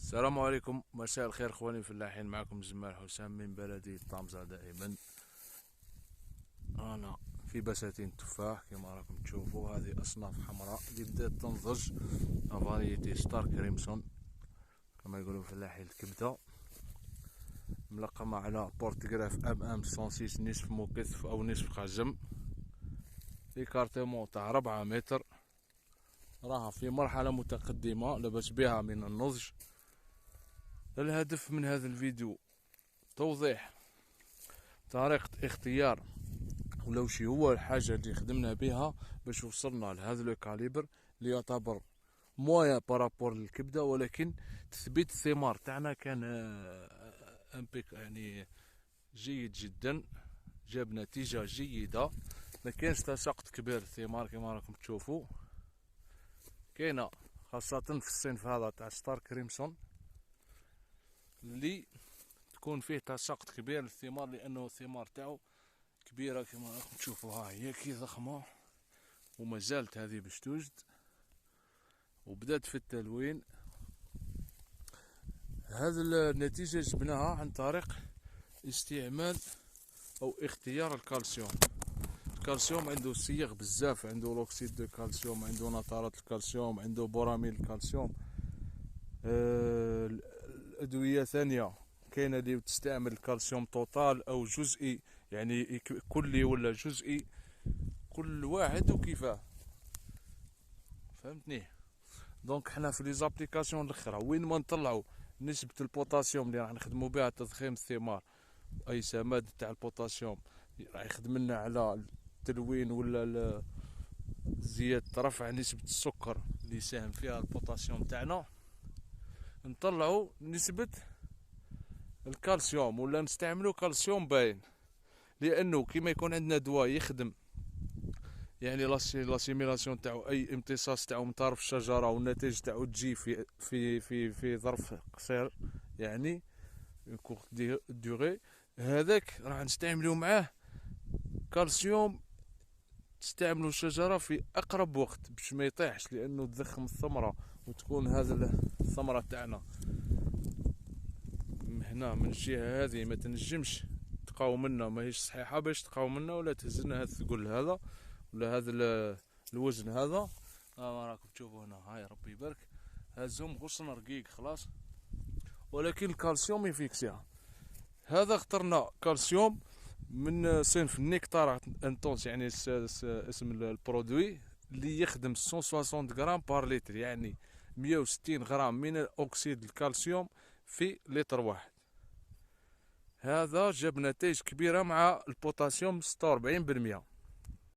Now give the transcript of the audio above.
السلام عليكم، مساء الخير اخواني الفلاحين. معكم جمال حسام من بلدية طنجة. دائما انا في بساتين تفاح كما راكم تشوفوا. هذه اصناف حمراء اللي بدات تنضج، فاريتي ستار كريمسون كما يقولوا الفلاحين الكبده، ملقمة على بورتغراف ام 106 نصف مكثف او نصف خزم، ليكارتيمون تاع 4 متر. راها في مرحلة متقدمة لبس بها من النضج. الهدف من هذا الفيديو توضيح طريقة اختيار ولو شي هو الحاجة اللي خدمنا بها باش وصلنا لهذا لو كاليبر اللي يعتبر مويا بارابور للكبدة، ولكن تثبيت الثمار تاعنا كان امبيك يعني جيد جدا، جاب نتيجة جيدة. ما كانش تساقط كبير الثمار كما راكم تشوفوا. كاينة خاصة في الصنف هذا تاع ستار كريمسون اللي تكون فيه تساقط كبير للثمار، لانه الثمار تاعو كبيرة كما راكم تشوفوا. ها هي كي ضخمة وما زالت هذه باش توجد وبدات في التلوين. هذه النتيجة جبناها عن طريق استعمال او اختيار الكالسيوم. الكالسيوم عنده صيغ بزاف، عنده لوكسيد دو كالسيوم، عنده نترات الكالسيوم، عنده براميل الكالسيوم. الادوية ثانية كاينة اللي تستعمل الكالسيوم توتال او جزئي، يعني كلي ولا جزئي، كل واحد وكيفاه، فهمتني؟ دونك حنا في لي زابليكاسيون الاخرى وين ما نطلعوا نسبة البوتاسيوم اللي راح نخدموا بها تضخيم الثمار، اي سماد تاع البوتاسيوم راح يخدم لنا على التلوين ولا زيادة رفع نسبة السكر اللي يساهم فيها البوتاسيوم تاعنا، نطلعوا نسبة الكالسيوم ولا نستعملوا كالسيوم باين. لانه كيما يكون عندنا دواء يخدم يعني لاسيميلاسيون تاعو، اي امتصاص تاعو من طرف الشجره والنتائج تاعو تجي في ظرف قصير، يعني كورت ديغي، هذاك راح نستعملو معاه كالسيوم تستعملوا الشجرة في أقرب وقت باش ما يطيحش، لأنه تضخم الثمرة وتكون هذا الثمرة تاعنا هنا من الجهة هذه ما تنجمش تقاوم لنا، ماهيش صحيحة باش تقاوم لنا ولا تهزلنا هذا الثقل هذا ولا هذا الوزن هذا. ما راكم تشوفوا هنا، هاي ربي يبارك هزهم غصن رقيق خلاص، ولكن الكالسيوم يفيكسيها. هذا اخترنا كالسيوم من صنف نيكتار انتونس، يعني اسم البرودوي اللي يخدم 160 غرام بار لتر، يعني 160 غرام من اكسيد الكالسيوم في لتر واحد. هذا جاب نتائج كبيرة مع البوتاسيوم 46%.